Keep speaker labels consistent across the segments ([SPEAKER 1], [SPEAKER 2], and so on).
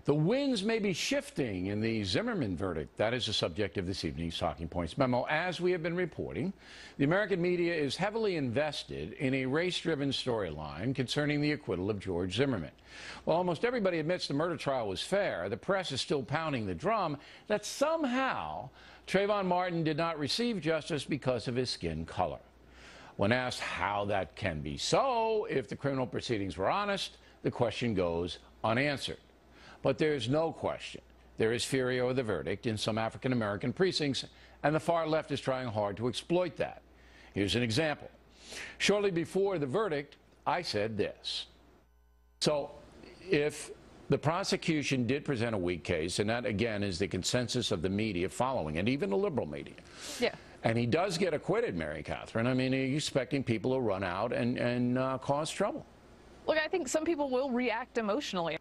[SPEAKER 1] The winds may be shifting in the Zimmerman verdict. That is the subject of this evening's Talking Points memo. As we have been reporting, the American media is heavily invested in a race-driven storyline concerning the acquittal of George Zimmerman. While almost everybody admits the murder trial was fair, the press is still pounding the drum that somehow Trayvon Martin did not receive justice because of his skin color. When asked how that can be so, if the criminal proceedings were honest, the question goes unanswered. But there's no question. There is fury over the verdict in some African-American precincts, and the far left is trying hard to exploit that. Here's an example. Shortly before the verdict, I said this. So, if the prosecution did present a weak case, and that, again, is the consensus of the media following it, even the liberal media. Yeah. And he does get acquitted, Mary Catherine. I mean, are you expecting people to run out and cause trouble?
[SPEAKER 2] Look, I think some people will react emotionally.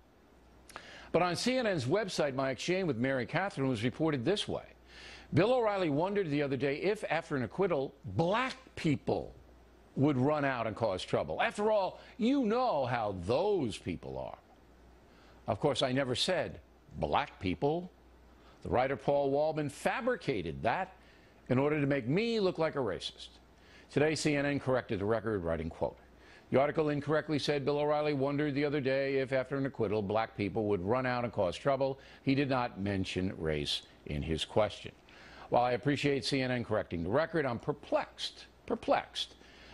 [SPEAKER 1] But on CNN's website, my exchange with Mary Catherine was reported this way. Bill O'Reilly wondered the other day if, after an acquittal, black people would run out and cause trouble. After all, you know how those people are. Of course, I never said black people. The writer Paul Waldman fabricated that in order to make me look like a racist. Today, CNN corrected the record, writing, quote, "The article incorrectly said Bill O'Reilly wondered the other day if, after an acquittal, black people would run out and cause trouble. He did not mention race in his question." While I appreciate CNN correcting the record, I'm perplexed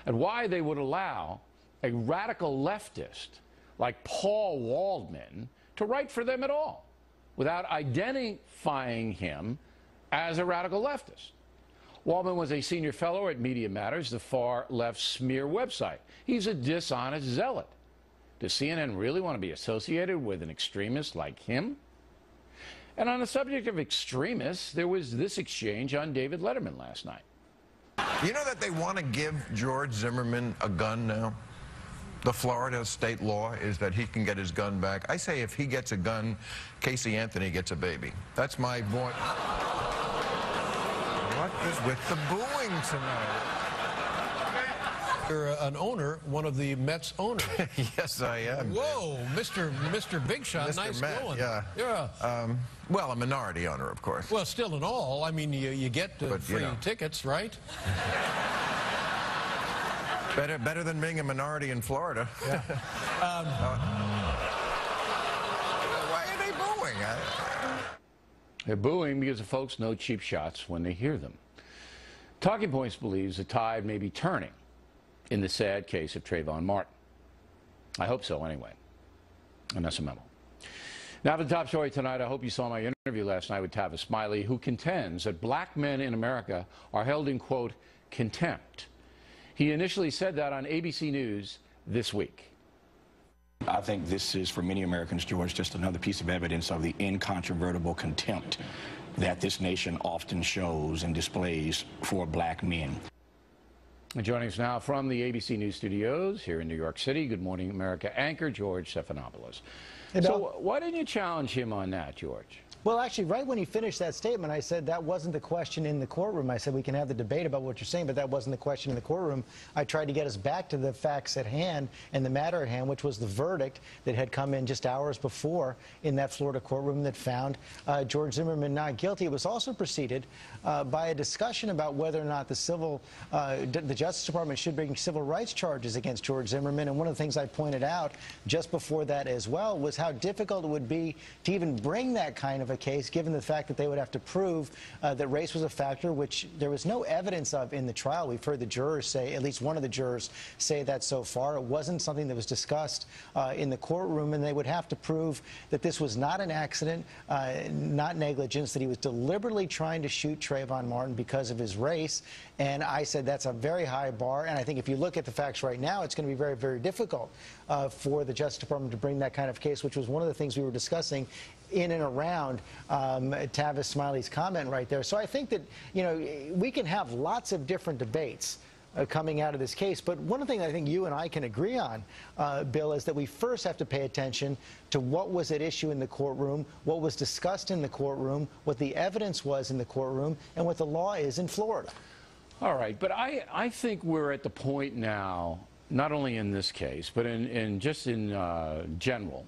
[SPEAKER 1] at why they would allow a radical leftist like Paul Waldman to write for them at all, without identifying him as a radical leftist. Waldman was a senior fellow at Media Matters, the far-left smear website. He's a dishonest zealot. Does CNN really want to be associated with an extremist like him? And on the subject of extremists, there was this exchange on David Letterman last night.
[SPEAKER 3] You know that they want to give George Zimmerman a gun now? The Florida state law is that he can get his gun back. I say if he gets a gun, Casey Anthony gets a baby. That's my point. What is with the booing tonight?
[SPEAKER 4] You're an owner, one of the Mets owners.
[SPEAKER 3] Yes, I am.
[SPEAKER 4] Whoa, Mr. Big Shot,
[SPEAKER 3] Mr.
[SPEAKER 4] nice
[SPEAKER 3] Met,
[SPEAKER 4] going.
[SPEAKER 3] Yeah. Well, a minority owner, of course.
[SPEAKER 4] Well, still in all, I mean, you get free tickets, right?
[SPEAKER 3] Better than being a minority in Florida.
[SPEAKER 4] Yeah.
[SPEAKER 3] Why are they booing?
[SPEAKER 1] They're booing because the folks know cheap shots when they hear them. Talking Points believes the tide may be turning in the sad case of Trayvon Martin. I hope so, anyway. And that's a memo. Now, for the top story tonight, I hope you saw my interview last night with Tavis Smiley, who contends that black men in America are held in, quote, contempt. He initially said that on ABC News this week.
[SPEAKER 5] I think this is, for many Americans, George, just another piece of evidence of the incontrovertible contempt that this nation often shows and displays for black men.
[SPEAKER 1] And joining us now from the ABC News studios here in New York City, Good Morning America anchor George Stephanopoulos.
[SPEAKER 6] Hey,
[SPEAKER 1] so why didn't you challenge him on that, George?
[SPEAKER 6] Well, actually, right when he finished that statement, I said that wasn't the question in the courtroom. I said we can have the debate about what you're saying, but that wasn't the question in the courtroom. I tried to get us back to the facts at hand and the matter at hand, which was the verdict that had come in just hours before in that Florida courtroom that found George Zimmerman not guilty. It was also preceded by a discussion about whether or not the Justice Department should bring civil rights charges against George Zimmerman. And one of the things I pointed out just before that as well was how difficult it would be to even bring that kind of a case, given the fact that they would have to prove that race was a factor, which there was no evidence of in the trial. We've heard the jurors say, at least one of the jurors say that so far. It wasn't something that was discussed in the courtroom, and they would have to prove that this was not an accident, not negligence, that he was deliberately trying to shoot Trayvon Martin because of his race. And I said that's a very high bar, and I think if you look at the facts right now, it's going to be very, very difficult for the Justice Department to bring that kind of case, which was one of the things we were discussing in and around Tavis Smiley's comment right there. So I think that, you know, we can have lots of different debates coming out of this case, but one thing I think you and I can agree on, Bill, is that we first have to pay attention to what was at issue in the courtroom, what was discussed in the courtroom, what the evidence was in the courtroom, and what the law is in Florida.
[SPEAKER 1] All right, but I think we're at the point now, not only in this case, but in just in general,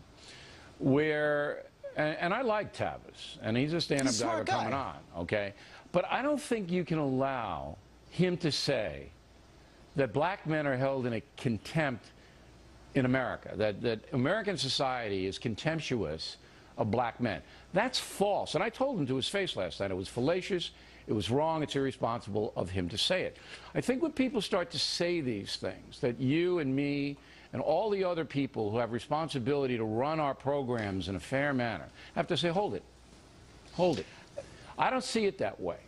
[SPEAKER 1] where and I like Tavis, and he's a stand-up guy coming on, okay? But I don't think you can allow him to say that black men are held in a contempt in America, that American society is contemptuous of black men. That's false. And I told him to his face last night it was fallacious, it was wrong, it's irresponsible of him to say it. I think when people start to say these things, that you and me and all the other people who have responsibility to run our programs in a fair manner have to say, hold it, hold it. I don't see it that way.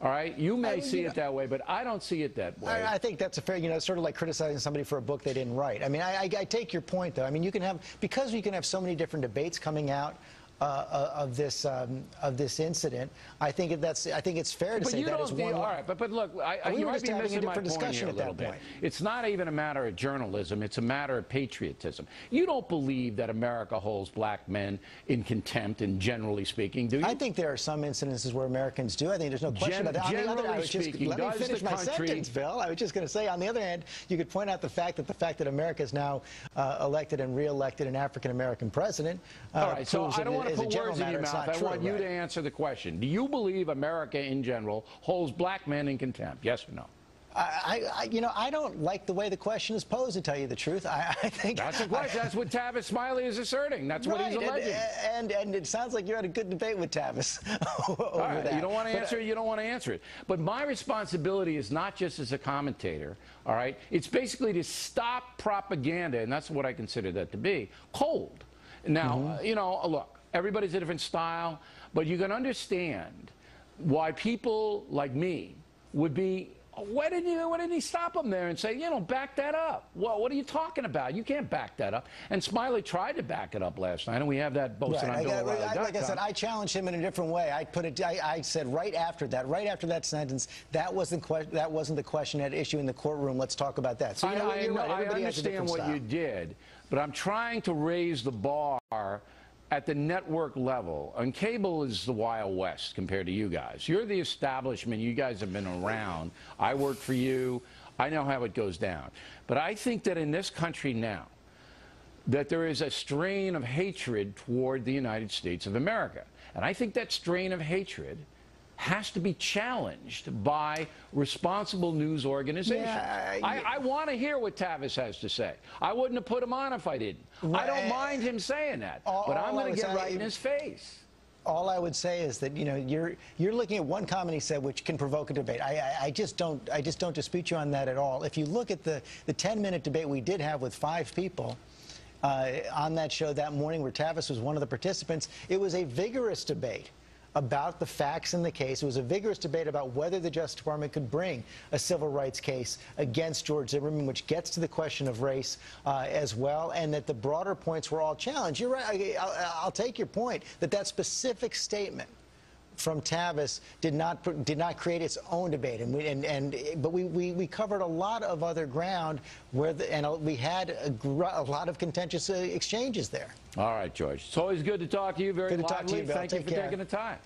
[SPEAKER 1] All right, you may see it that way, but I don't see it that way.
[SPEAKER 6] I think that's a fair, it's sort of like criticizing somebody for a book they didn't write. I mean, I take your point, though. I mean, you can have, because you can have so many different debates coming out of this incident. I think it's fair to say that is one.
[SPEAKER 1] All right, but look, you might be missing my point here a little bit. It's not even a matter of journalism; it's a matter of patriotism. You don't believe that America holds black men in contempt, and generally speaking, do you?
[SPEAKER 6] I think there are some incidences where Americans do. I think there's no question about that.
[SPEAKER 1] Generally speaking,
[SPEAKER 6] let me finish my sentence, Bill. I was just going to say, on the other hand, you could point out the fact that America is now elected and re-elected an African American president.
[SPEAKER 1] All right, so I don't want to put words in your mouth. I want you to answer the question. Do you believe America in general holds black men in contempt? Yes or no?
[SPEAKER 6] I don't like the way the question is posed, to tell you the truth. I think
[SPEAKER 1] that's the question. That's what Tavis Smiley is asserting. That's what he's alleging.
[SPEAKER 6] And it sounds like you had a good debate with Tavis over
[SPEAKER 1] right,
[SPEAKER 6] that.
[SPEAKER 1] You don't want to answer it. You don't want to answer it. But my responsibility is not just as a commentator. All right, it's basically to stop propaganda, and that's what I consider that to be. Cold. Now, look. Everybody's a different style, but you can understand why people like me would be, why didn't he stop him there and say, back that up? Well, what are you talking about? You can't back that up. And Smiley tried to back it up last night, and we have that posted on BillO'Reilly.com.
[SPEAKER 6] Like I said, I challenged him in a different way. I said right after that sentence, that wasn't the question at issue in the courtroom. Let's talk about that. So
[SPEAKER 1] I understand what you did, but I'm trying to raise the bar at the network level. And cable is the Wild West compared to you guys. You're the establishment. You guys have been around. I work for you. I know how it goes down. But I think that in this country now, that there is a strain of hatred toward the United States of America. And I think that strain of hatred has to be challenged by responsible news organizations. Yeah, I want to hear what Tavis has to say. I wouldn't have put him on if I didn't. I don't mind him saying that, but I'm going to get right in his face.
[SPEAKER 6] All I would say is that you're looking at one comment he said which can provoke a debate. I just don't dispute you on that at all. If you look at the 10-minute debate we did have with 5 people on that show that morning, where Tavis was one of the participants, it was a vigorous debate about the facts in the case. It was a vigorous debate about whether the Justice Department could bring a civil rights case against George Zimmerman, which gets to the question of race as well, and that the broader points were all challenged. You're right. I'll take your point that specific statement from Tavis did not create its own debate, but we covered a lot of other ground where we had a lot of contentious exchanges there.
[SPEAKER 1] All right, George. It's always good to talk to you. Very lively. Thank you for taking the time.